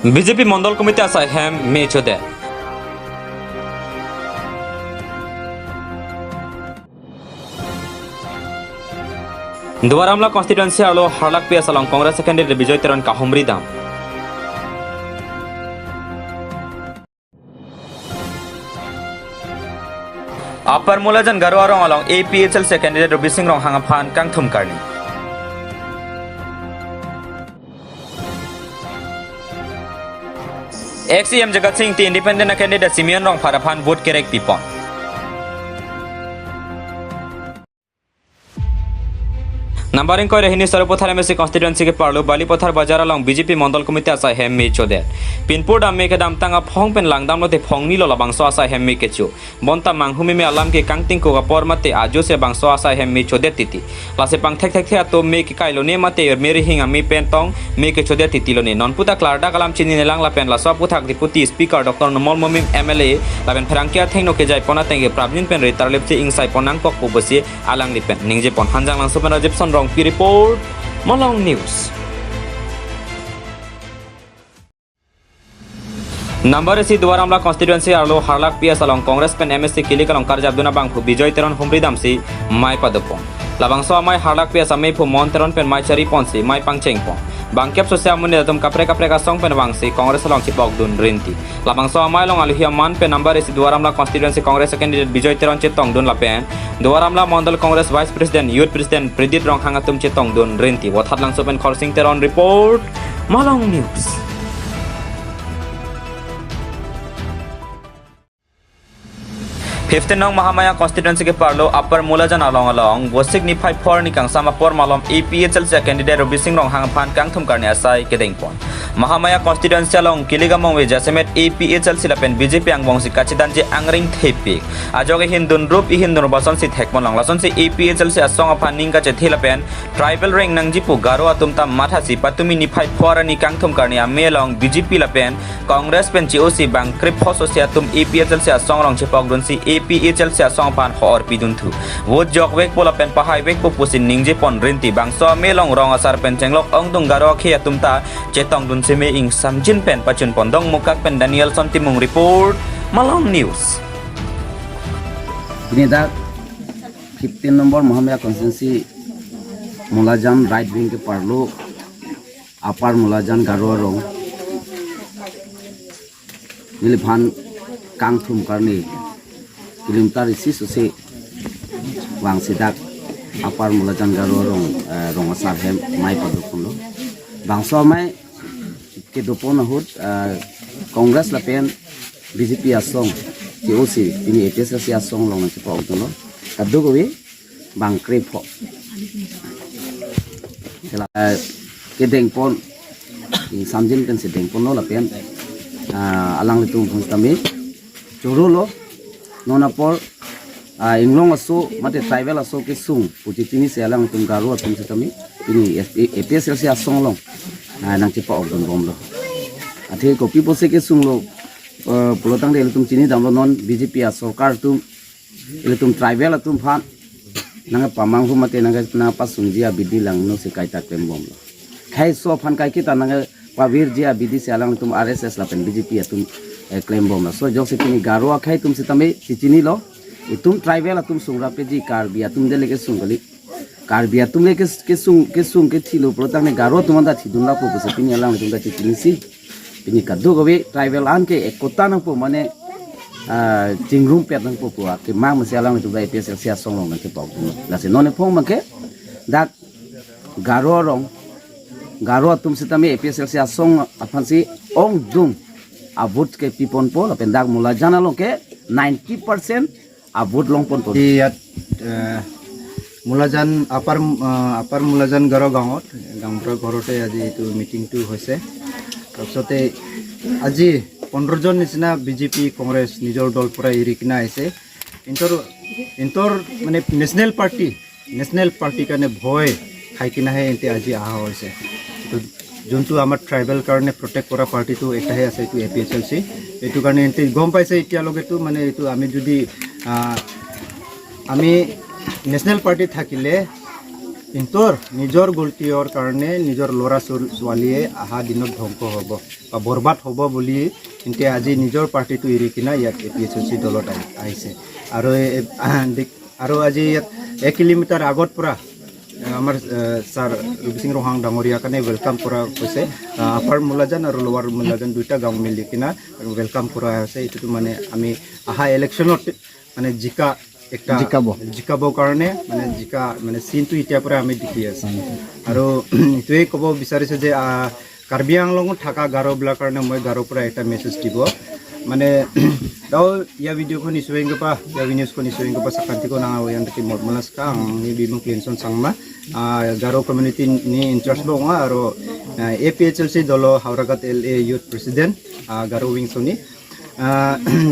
BJP মণ্ডল committee আছে হেম মেচদে দুয়ারামলা constituency আলো হারলাক পিয়া সালং Congress candidate বিজয় তেরন কাহমরি দাম আপার মুলাজান গারোয়া রং আলং এপিএচএল সে ক্যান্ডিডেট রবি সিং রং হাঙ্গা fun কাংথুম কারনি XCM Jagat Singh ti independent candidate Simeon rong Farafan vote kerek pipon numbering को रहनी सरपथार में से कॉन्स्टिट्यूएंसी के पार्लो बालीपथार बाजार अलॉन्ग बीजेपी मंडल कमिटी आसा हेम मे चोदे पिनपुर दामे के दाम तंगा फोंग पेन लांगदाम लोते फोंग नी लोला बांगसो आसा हेम मे केचो बनता मांगहुमी में अलाम के कांगटिंग को गपर मते आजो से बांगसो आसा हेम मे चोदे तिति लासे पांग थेक थेक थे तो मे के काइलो ने मते मेरे हिंगा मी पेन तोंग मे के चोदे तिति लोने नॉनपुता क्लारडा कलाम चिनी ने लांगला पेन लासो पुथाक डिपुटी स्पीकर डॉक्टर नमल ममिम एमएलए लाबेन फरांकिया थेंगनो के जाय पना तेंगे प्राबलिन पेन रे तारलेपसे इंसाइ पनांग पक बसे आलांग लिपेन निंजे पन हांजांग लांसो पेन जिपसन रंग P report Malang News. Number isi Duaramla constituency arlo harlak pia salong Congress pen MSC kili kalong karja abduna bang pu Bijoy Teron humridam si mai padopong. Labang so amai harlak pia samai pu mon teron pen mai cari pon si mai pangceng pon. Bangkep sosial muni datum kapre ka song pen bang si Congress salong cipok dun rinti. Labang so amai long aluhia man pen number isi Duaramla constituency Congress candidate Bijoy Teron cetong dun lapen. Duaramla Mandal Congress Vice President Youth President Pridit Rong hangatum cetong dun rinti. Wathat lang so pen Khorsing Teron report Malang News. 15 नंग Mahamaya constituency के पार्लो अपर मुलाजन along along वसिक नि 54 नि कांसा मापर मालम एपीएचएल से candidate रबी सिंह रोंग Hong फान कांगथुम करने आसाई के देंगपन Mahamaya constituency along किलिगामंग वे जैसेमेट एपीएचएल सिलापेन BJP आंगबोंग सि काचिदान जे आंगरिंग थेपिक आजोगे हिंदुन रूप इ हिंदुन बसन सि थेकमन लांगलासन से एपीएचएल से असोंग फान निंगा चे थेलापेन ट्राइबल रिंग नंगजिपु गारो अतुमता माथासी पतुमी नि 54 नि कांगथुम करने आ मेलंग बीजेपी लापेन कांग्रेस पेन जीओसी बांग क्रिप फोसोसिया तुम एपीएचएल से असोंग रंग छेपक दुनसी एपीएचएल से असोंग फान हर पिदुन थु वो जॉक वेक पोला पेन पहाई वेक पुसिन निंजे पन रिंती बांगसो मेलंग रंग असर पेन चेंगलक अंगदुंग गारो खे तुमता चेतंग दुन से मे इंग समजिन पेन पचुन पन्दंग मुकाक पेन Daniel Santimung report Malang News. Ini dah 15 nomor Muhammadiyah konstitusi Mulajan right wing ke parlo apar Mulajan Garua rong niliphan kangthum karni kilometer isi susi wang sidak apar Mulajan Garua rong rong asar hem mai padukun lo bangso mai ke dopon hut Congress lapen BJP asong COC ini EPSC asong long nanti pak utuh lo kado gue bang krep kok kedeng pon samjin kan sedeng pon lo lapian alang itu kami curu lo nona por inglong aso mate tribal aso ke sung puji ini sealang tung garu atung kami ini EPSC asong long nanti pak utuh bom lo ati kopi pose ke sung lo pelotang dia tum sini dalam non BJP asokar tum tum tribal tum fan nanga pamang hu mate nanga napa sungjia bidi lang no sekai tak tembom lo khai so fan kai kita nanga pavir jia bidi sealang tum RSS lapen BJP tum claim bom lo so jok se tini garwa khai tum sitame sini lo tum tribal tum sungra pe ji karbi tum dele ke sungali karbi tum le ke sung ke thilo pelotang ne garwa tum anda thidun la po se tini alang tum da chini si ini kado gawe tribal an ke ekota nang po mane jingrum pet nang po ke mang masalang itu gai pes sia song long ke pok la se none phong make dak garo tum sitame pes sia song apan si ong dung abut ke pipon po la pendak mula jana long ke 90% abut long pon po ইয়াত মুলাজান আপার মুলাজান গাঁও গাঁৱৰ ঘৰতে আজি এইটো মিটিংটো হৈছে তাৰপিছতে আজি 15 জন নিচিনা বিজেপি কংগ্ৰেছ নিজৰ দল পৰা এৰি কিনা আহিছে ইন্টৰ মানে নেশ্যনেল পাৰ্টি কাৰণে ভয় খাই কিনাহে এতে আজি অহা হৈছে যোনটো আমাৰ ট্ৰাইবেল কাৰণে প্ৰটেক্ট কৰা পাৰ্টিটো এটাহে আছে এইটো এপিএচএলচি এইটো কাৰণে এতে গম পাইছে এতিয়ালৈকেতো মানে এইটো আমি যদি আমি নেশ্যনেল পাৰ্টি থাকিলে ইন্তৰ নিজৰ গলতিৰ কাৰণে নিজৰ ল'ৰা ছোৱালীয়ে অহা দিনত ধ্বংস হ'ব বা বৰবাদ হ'ব বুলি কিন্তু আজি নিজৰ পাৰ্টিটো এৰি কিনা ইয়াত APHLC দলত আহিছে আৰু আজি ইয়াত 1 কিলোমিটাৰ আগত পৰা আমাৰ ছাৰ ৰবি সিং ৰহাং ডাঙৰীয়া কাৰণে ৱেলকাম কৰা হৈছে আপাৰ মুলাজান আৰু লোৱাৰ মুলাজান দুইটা গাঁও মিলি কিনা ৱেলকাম কৰা হৈছে এইটো মানে আমি আহা ইলেকশ্যনত মানে জিকাবৰ কাৰণে মানে চিনটো এতিয়াৰ পৰা আমি দেখি আছোঁ আৰু এইটোৱে ক'ব বিচাৰিছোঁ যে কাৰ্বি আংলঙত থকা গাৰোবিলাকৰ কাৰণে মই গাৰোৰ পৰা এটা মেছেজ দিব মানে daw ya video ko ni suwing pa ya videos ko ni suwing pa sa kanti ko na yang ti modmalas ka ang ni bimong cleanson sangma garo community ni interest lo nga aro APHLC dolo Hauragat LA youth president garo wingsoni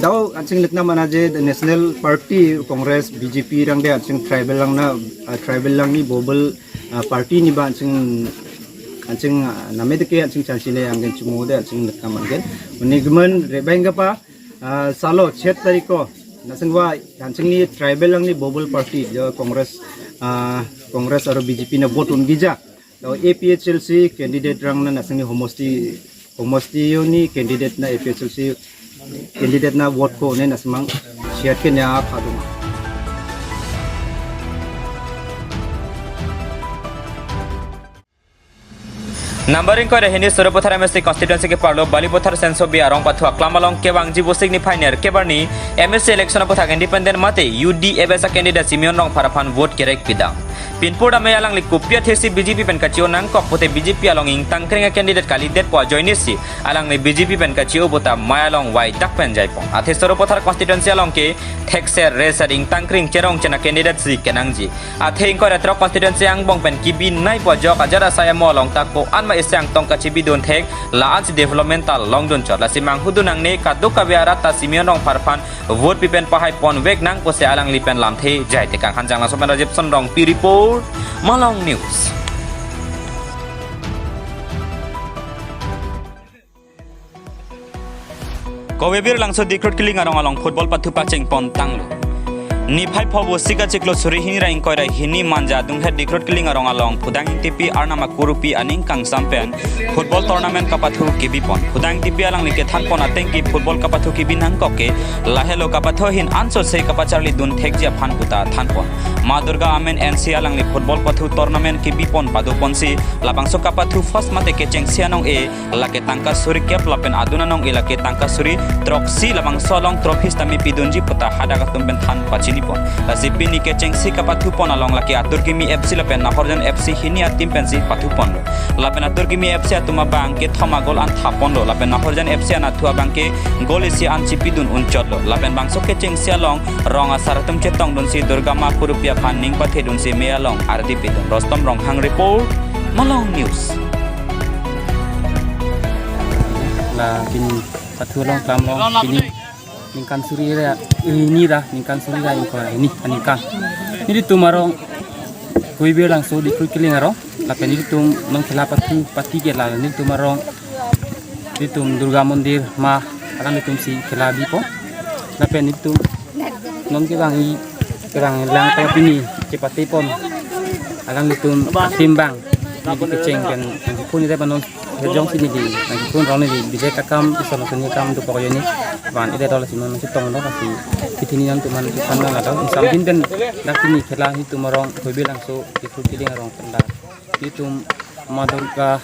daw ansing litna manaje national party congress BJP rang de ansing tribal lang ni bobble party ni ba ansing namedeke ansing chansile anggen chumode ansing litna mangen unigman rebengga pa salo 7 tarik ko nasangwa ansing ni tribal lang ni bobble party jo congress aro BJP na vote ungija daw APHLC candidate rang na nasang ni homosti ni candidate na APHLC candidate na vote ko ne nasmang share ke nya phaduma Numbering ko rehini Suruputhar MSC constituency ke parlo Baliputhar senso bi arong pathua klamalong kebang jibo signi pioneer kebarni MSC election puthak independent mate UDF as a candidate Simeon rong parapan vote kerek pidang Pinpur ame alang li kupia thesi BJP pen kachio nang kok pote BJP along ing tangkring candidate kali det po join si alang ni BJP pen kachio bota mayalong wai dak pen jaipong athe Suruputhar constituency along ke thekser reser ing tangkring cherong chena candidate si kenangji athe ing ko retro constituency ang bong pen kibi nai po jok ajara saya mo along takko anma isang tongka cibi don thek laans developmental long don chot la simang hudunang ne kaduk kabiara ta Simeon rong parpan vote pipen pahai pon wek nang pose alang lipen lamthe jai te kang hanjang langsung pen Rajib Son rong pi report Malang News. Kowebir langsung dikrut kiling arong along football patu paceng pon tanglo. Ni phai phobo siga chiklo suri hini ra ingkoi ra hini manja dung head dikrut kiling arong along pudang TP arnama kurupi aning kang sampen football tournament kapathu kibipon pudang TP alang like than pon ateng ki football kapathu kibin hang koke lahelo kapatho hin answer se kapacharli dun thekja phan puta than pon Ma Durga Amen NC alang ni football pathu tournament kibipon padu ponsi lapang so kapathu first mate ke cheng sianong e lake tangka suri kep lapen aduna nong ilake tangka suri troksi lapang solong trophies tami pidunji puta hadaga tumben than pachini la sipini ke chengsi ka pathupon along laki atur kimi FC la pen nahorjan FC hini atim pensi pathupon la pen atur kimi FC atuma bang ke thoma gol an thapon la pen nahorjan FC an athua bang ke gol isi an chipidun unchot la pen bang so ke chengsi along rong asaratum chetong dun si Durga ma purupia phanning pathe dun si me along ardi pidun Rostom rong hang report Malang News la kini patulong klamlong kini ningkan suri ra ini dah ningkan suri ra ingko ini ningkan ini tu marong kui bi lang so di kui kiling arong tapi ini tu nong khela pati ke la ini tu marong di tu Durga Mandir ma akan di tu si khela bi po tapi ini tu nong ke bang i kerang lang pa pini ke pati pon akan di tu timbang ni keceng kan pun ida banon jong sini di nang pun rone di bisa kakam isono sini kam tu pokoknya ni van ida dola sinon sitong no kasi kitini nang tuman sana la daw sambil dan nakini khela hitu marong hobi langso itu kiling arong tanda itu Ma Durga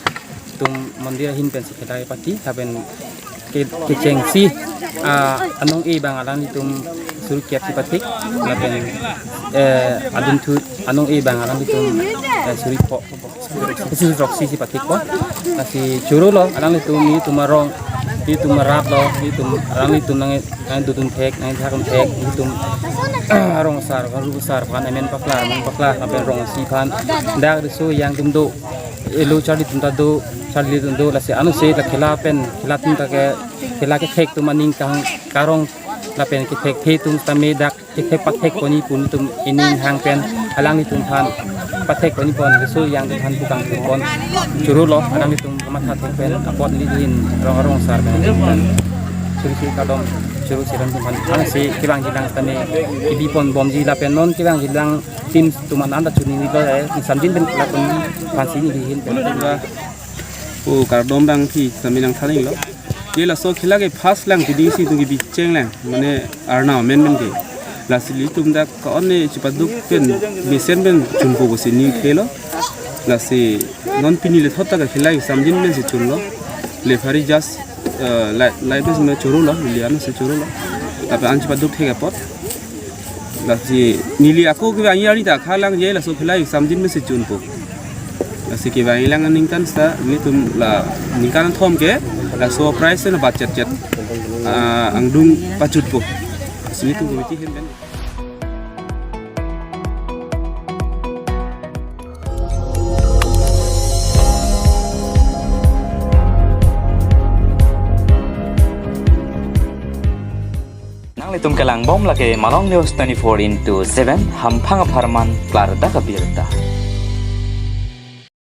tum mandir hin pen khela pati haben ke chengsi anong e bang alang itum suri kiat sipatik lapen adun tu anong e bang alang itum suri po suri roksi sipatik po kasi churu lo alang itum ni tumarong itu merat lo itu alang itum nang dudun thek nang thakam thek itum rong sar kan besar kan amen paklar lapen rong si kan dak risu yang tumdo elu chali tumta do chali tumdo la se anu se la khilapen khilatin ta ke khila ke thek tu maning kang karong lapen ke thek the tum tame dak ke thek pathek koni pun tum inin hang pen alang ni tum than pathek koni pon risu yang than tukang pon churu lo alang ni tum kamat hat pen apot li din rong sar ben kurisi kadom curu siran tuman ang si kibang jilang tane ibi pon bom ji la penon kibang jilang tim tuman anda chuni ni lo samjin ben lakon pansi ni hin ba o kardom bang thi saminang thaling lo ye la so khila ke fast lang di si tu gi bi cheng lang mane arna men men ke la sili tum da ka onne chipaduk pen bi sen ben chun ko go sini khelo la si non pini le thota ka khila samjin men se chun lo le fari jas lai bes me churu lo lian se churu lo tapi an chipaduk thega pot la si nili aku ki bang yari da khalang ye la so khila samjin men se chun ko si ke bang ilang ningkan sta ni tum la ningkan thom ke la so price na budget jet angdung pacut po sini tum ke ti hen ben nang litum kelang bom lake malong news 24/7 hampang aparman klar da kabirta